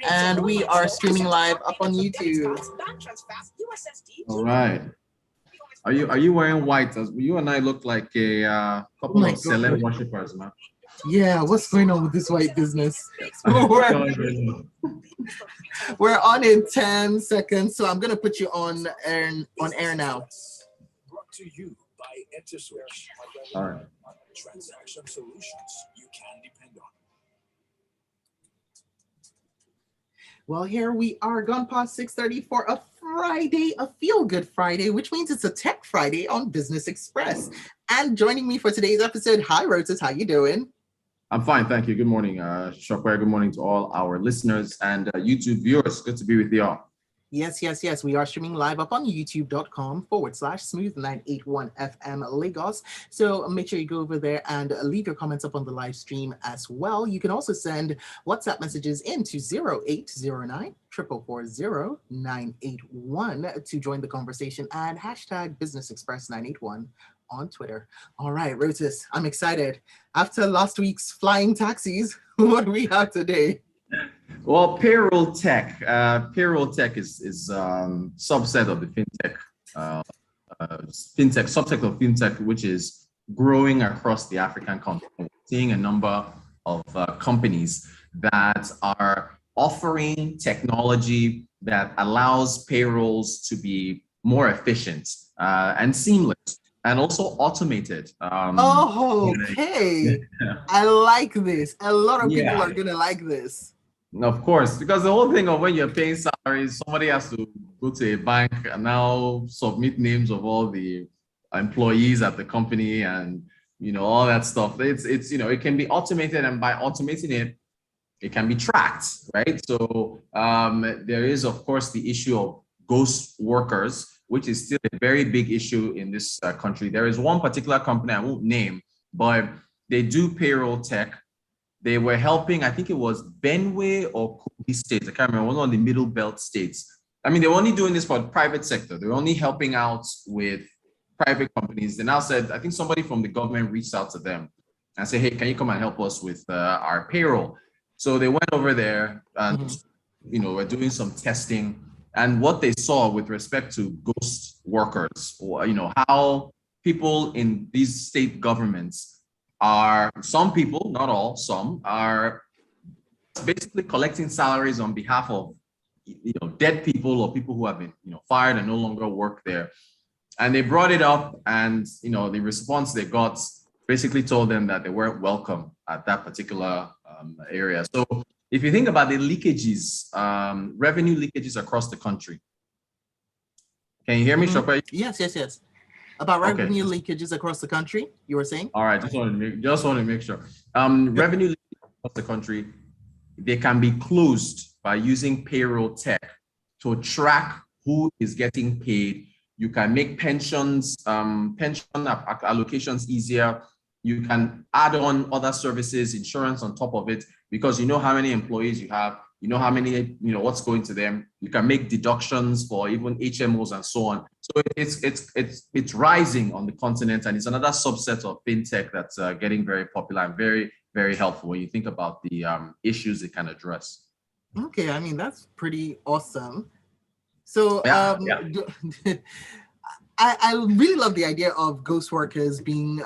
And we are streaming live up on YouTube. All right. Are you wearing white? As you and I look like a couple of celeb worshippers, man. Yeah, what's going on with this white business? We're on in 10 seconds, so I'm gonna put you on air now. Brought to you by EnterSwitch. All right. Transaction solutions you can depend on. Well, here we are, gone past 6:30 for a Friday, a feel-good Friday, which means it's a Tech Friday on Business Express. And joining me for today's episode, hi, Rotus, how you doing? I'm fine, thank you. Good morning, Sope. Good morning to all our listeners and YouTube viewers. Good to be with you all. Yes. We are streaming live up on youtube.com/smooth981FM Lagos. So make sure you go over there and leave your comments up on the live stream as well. You can also send WhatsApp messages into 0809 440 981 to join the conversation and hashtag Business Express 981 on Twitter. All right, Rotus, I'm excited. After last week's flying taxis, what do we have today? Well, payroll tech. Payroll tech is subset of the fintech subsect of fintech, which is growing across the African continent. We're seeing a number of companies that are offering technology that allows payrolls to be more efficient and seamless, and also automated. Okay. I like this. A lot of people are gonna like this. Of course, because the whole thing of when you're paying salaries, somebody has to go to a bank and now submit names of all the employees at the company and all that stuff. It's it can be automated, and by automating it, it can be tracked, right? So there is, of course, the issue of ghost workers, which is still a very big issue in this country. There is one particular company I won't name, but they do payroll tech. They were helping, I think it was Benue or Kogi states. I can't remember, one of the middle belt states. I mean, they were only doing this for the private sector. They were only helping out with private companies. They now said, I think somebody from the government reached out to them and said, hey, can you come and help us with our payroll? So they went over there and, we're doing some testing. And what they saw with respect to ghost workers, or, how people in these state governments are, some people, not all, some are basically collecting salaries on behalf of dead people or people who have been fired and no longer work there. And they brought it up, and the response they got basically told them that they weren't welcome at that particular area. So if you think about the leakages, revenue leakages across the country. Can you hear me, Sope? Yes. About revenue leakages across the country, you were saying? All right, just want to make sure. Revenue leakages across the country, they can be closed by using payroll tech to track who is getting paid. You can make pension allocations easier. You can add on other services, insurance on top of it, because you know how many employees you have, how many, what's going to them. You can make deductions for even HMOs and so on. So it's rising on the continent, and it's another subset of fintech that's getting very popular and very, very helpful when you think about the issues it can address. Okay, I mean, that's pretty awesome. So I really love the idea of ghost workers being,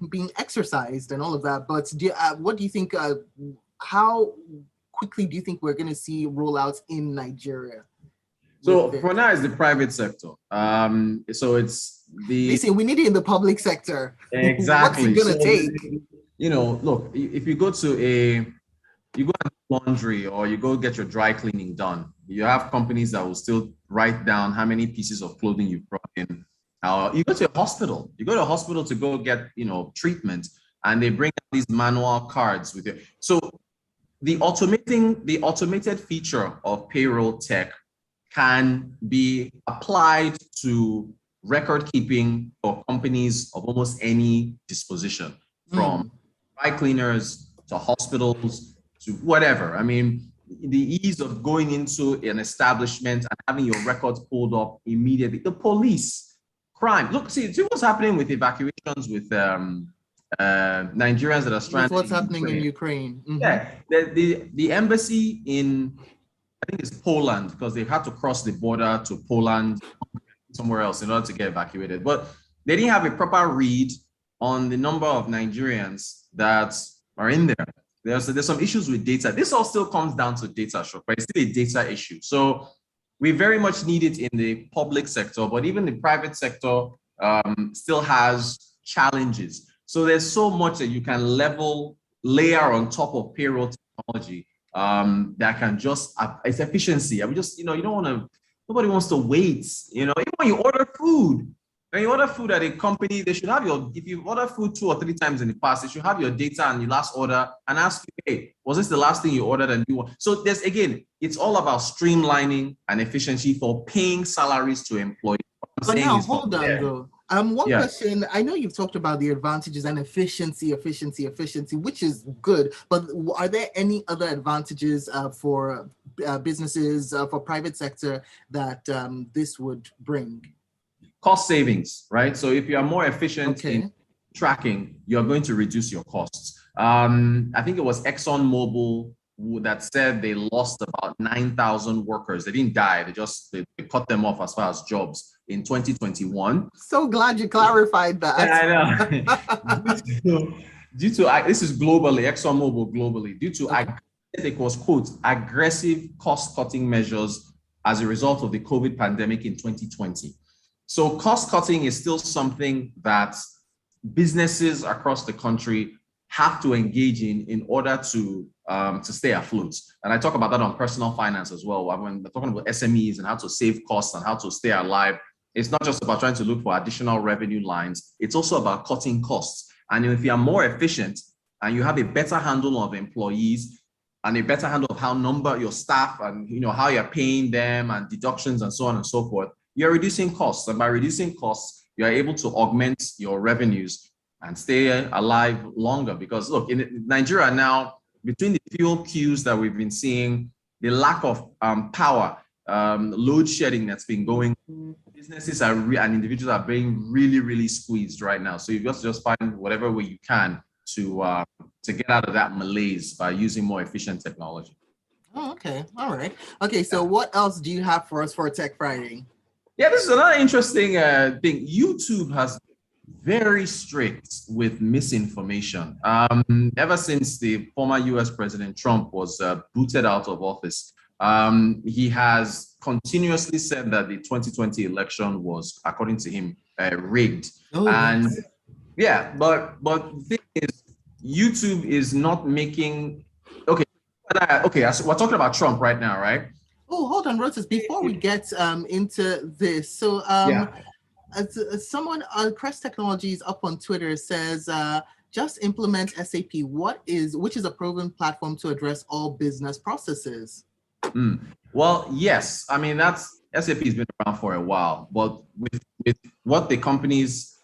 being exercised and all of that. But what do you think? How quickly do you think we're going to see rollouts in Nigeria? So for now, it's the private sector. So it's the. Listen, we need it in the public sector. Exactly. What's it going to take? Look, if you go to you go to laundry or you go get your dry cleaning done, you have companies that will still write down how many pieces of clothing you brought in. You go to a hospital. You go to a hospital to go get treatment, and they bring out these manual cards with you. So the automated feature of payroll tech can be applied to record keeping for companies of almost any disposition, from dry cleaners to hospitals to whatever. I mean, the ease of going into an establishment and having your records pulled up immediately. The police, crime. Look, see what's happening with evacuations with Nigerians that are stranded. With what's happening in Ukraine. Mm-hmm. Yeah, the embassy in, I think it's Poland, because they had to cross the border to Poland, somewhere else, in order to get evacuated. But they didn't have a proper read on the number of Nigerians that are in there. There's some issues with data. This all still comes down to data, but it's still a data issue. So we very much need it in the public sector, but even the private sector still has challenges. So there's so much that you can layer on top of payroll technology that can just, it's efficiency. I mean, just, you don't want to, nobody wants to wait. Even when you order food, when you order food at a company, they should have if you order food 2 or 3 times in the past, they should have your data and your last order and ask you, hey, was this the last thing you ordered and you want? So it's all about streamlining and efficiency for paying salaries to employees. But now, hold on though. One question, I know you've talked about the advantages and efficiency, which is good, but are there any other advantages for businesses, for private sector that this would bring? Cost savings, right? So if you are more efficient in tracking, you're going to reduce your costs. I think it was ExxonMobil that said they lost about 9,000 workers. They didn't die. They cut them off as far as jobs in 2021. So glad you clarified that. Yeah, I know. due to this is globally, ExxonMobil globally, due to it was, quote, aggressive cost-cutting measures as a result of the COVID pandemic in 2020. So cost cutting is still something that businesses across the country have to engage in order to stay afloat. And I talk about that on personal finance as well. When we're talking about SMEs and how to save costs and how to stay alive, it's not just about trying to look for additional revenue lines. It's also about cutting costs. And if you are more efficient and you have a better handle of employees and a better handle of how your staff and how you're paying them and deductions and so on and so forth, you're reducing costs. And by reducing costs, you're able to augment your revenues and stay alive longer. Because look, in Nigeria now, between the fuel queues that we've been seeing, the lack of power, load shedding that's been going, businesses and individuals are being really, really squeezed right now. So you've got to just find whatever way you can to get out of that malaise by using more efficient technology. Oh, okay. All right. Okay, so what else do you have for us for Tech Friday? Yeah, this is another interesting thing. YouTube has very strict with misinformation. Ever since the former US President Trump was booted out of office, he has continuously said that the 2020 election was, according to him, rigged. Oh, and yeah, but the thing is, YouTube is not making, okay, so we're talking about Trump right now, right? Oh, hold on, Rotus. Before we get into this, so someone on Crest Technologies up on Twitter says, just implement SAP, which is a proven platform to address all business processes. Well, yes. I mean, SAP has been around for a while, but with what companies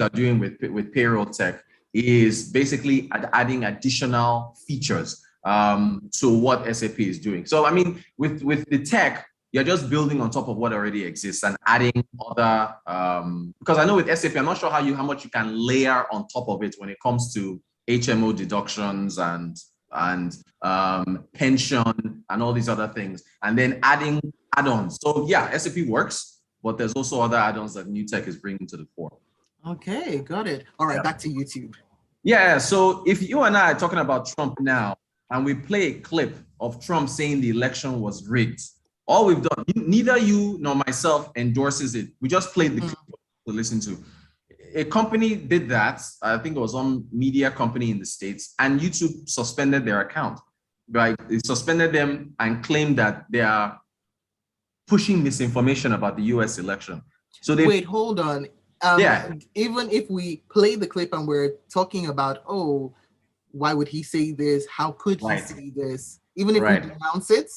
are doing with payroll tech is basically adding additional features to what SAP is doing. So, I mean, with the tech, you're just building on top of what already exists and adding other, because I know with SAP, I'm not sure how much you can layer on top of it when it comes to HMO deductions and pension and all these other things, and then adding add-ons. So yeah, SAP works, but there's also other add-ons that new tech is bringing to the fore. Okay, got it. All right, back to YouTube. Yeah, so if you and I are talking about Trump now, and we play a clip of Trump saying the election was rigged, all we've done, neither you nor myself endorses it. We just played the clip to listen to. A company did that. I think it was some media company in the States, and YouTube suspended their account. Right? They suspended them and claimed that they are pushing misinformation about the US election. So wait, hold on. Even if we play the clip and we're talking about, oh, why would he say this? How could he say this? Even if we denounce it?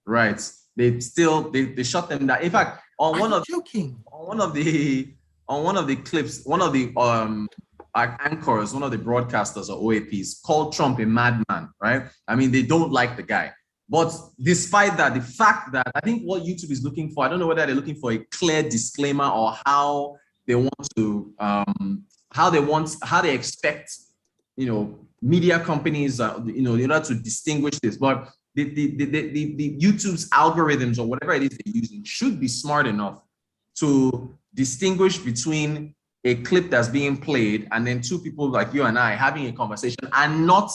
Right. They shut them down. In fact, on one of the clips, one of the anchors, one of the broadcasters or OAPs called Trump a madman, right? I mean, they don't like the guy. But despite that, the fact that I think what YouTube is looking for, I don't know whether they're looking for a clear disclaimer or how they want to how they expect, media companies, in order to distinguish this. But the YouTube's algorithms or whatever it is they're using should be smart enough to distinguish between a clip that's being played and then two people like you and I having a conversation and not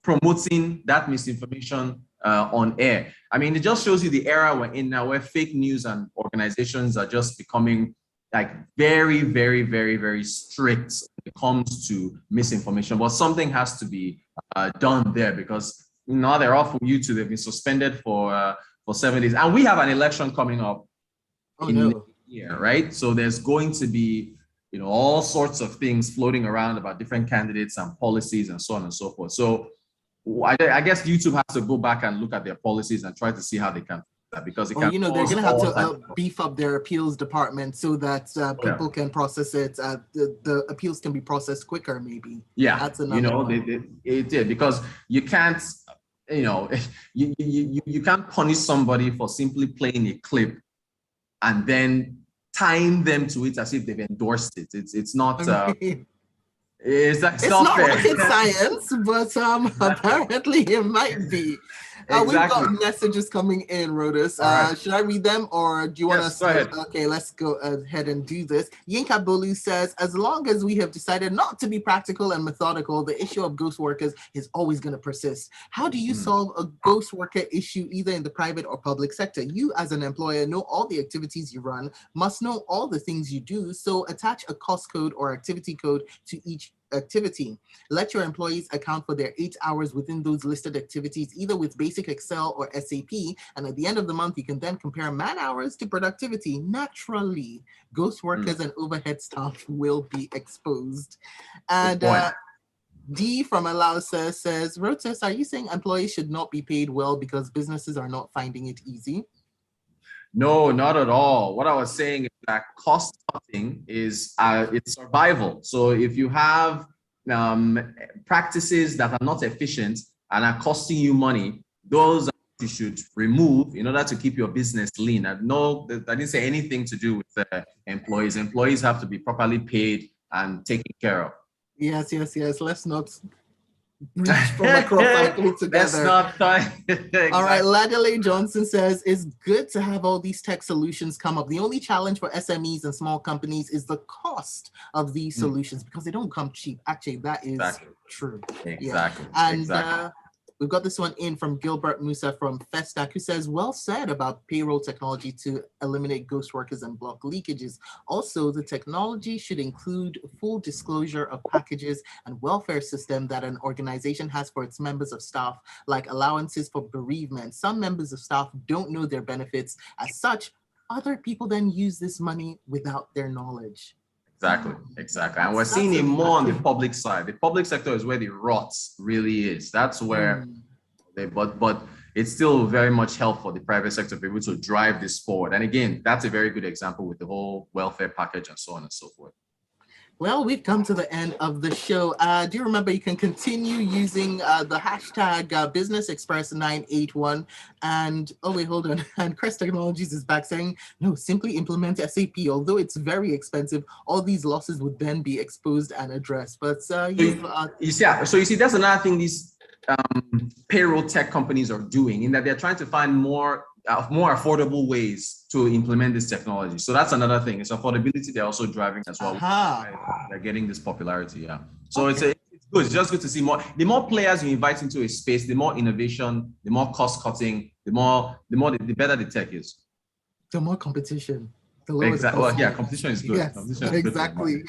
promoting that misinformation on air. I mean, it just shows you the era we're in now, where fake news and organizations are just becoming like very, very, very, very strict when it comes to misinformation. But something has to be done there, because now they're off from YouTube. They've been suspended for 7 days, and we have an election coming up in the year, right? So there's going to be, all sorts of things floating around about different candidates and policies and so on and so forth. So I guess YouTube has to go back and look at their policies and try to see how they can, because it can. They're going to have to beef up their appeals department so that people can process it. The appeals can be processed quicker, maybe. Yeah, that's another one. It did, because you can't, you can't punish somebody for simply playing a clip and then tying them to it as if they've endorsed it. It's not. It's not fair. Rocket science, but apparently it might be. Exactly. We've got messages coming in, Rotus. Right. Should I read them, or do you want us to? Go ahead. Okay, let's go ahead and do this. Yinka Bolu says, as long as we have decided not to be practical and methodical, the issue of ghost workers is always going to persist. How do you solve a ghost worker issue either in the private or public sector? You, as an employer, know all the activities you run, must know all the things you do, so attach a cost code or activity code to each activity. Let your employees account for their 8 hours within those listed activities, either with basic Excel or SAP, and at the end of the month, you can then compare man hours to productivity. Naturally, ghost workers and overhead staff will be exposed. And D from Alausa says, Rotus, are you saying employees should not be paid well because businesses are not finding it easy? No, not at all. What I was saying is that cost cutting is it's survival. So if you have practices that are not efficient and are costing you money, those you should remove in order to keep your business lean. I didn't say anything to do with employees. Employees have to be properly paid and taken care of. Yes. Let's not reach from across cycle together. That's not exactly. All right, Ladele Johnson says, it's good to have all these tech solutions come up. The only challenge for SMEs and small companies is the cost of these solutions, because they don't come cheap. Actually, that is true. Exactly. And we've got this one in from Gilbert Musa from Festac, who says, well said about payroll technology to eliminate ghost workers and block leakages. Also, the technology should include full disclosure of packages and welfare system that an organization has for its members of staff, like allowances for bereavement. Some members of staff don't know their benefits. As such, other people then use this money without their knowledge. Exactly. And we're seeing it more on the public side. The public sector is where the rot really is. That's where but it's still very much helpful for the private sector to be able to drive this forward. And again, that's a very good example with the whole welfare package and so on and so forth. Well, we've come to the end of the show. Do you remember you can continue using the hashtag BusinessExpress981? And hold on. And Crest Technologies is back saying, no, simply implement SAP. Although it's very expensive, all these losses would then be exposed and addressed. But you see, that's another thing these payroll tech companies are doing, in that they're trying to find more affordable ways to implement this technology. So that's another thing. It's affordability they're also driving as well. They're getting this popularity. Yeah. So it's good. It's just good to see more. The more players you invite into a space, the more innovation, the more cost cutting, the better the tech is. The more competition. Exactly. Well, yeah, competition is good. Yes, competition is exactly.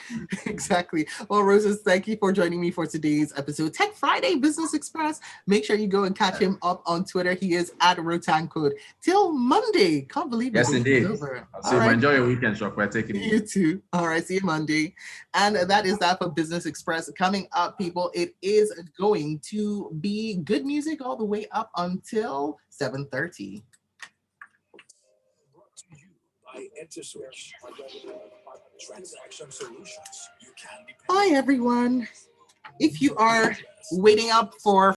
Exactly. Well, Roses, thank you for joining me for today's episode. Tech Friday Business Express. Make sure you go and catch him up on Twitter. He is at Rotancode. Till Monday. Can't believe it. Yes, indeed. Over. So enjoy your weekend, Shock. We're taking it. You too. All right. See you Monday. And that is that for Business Express. Coming up, people, it is going to be good music all the way up until 7:30. InterSwitch. Transaction solutions you can depend on. Hi, everyone. If you are waiting up for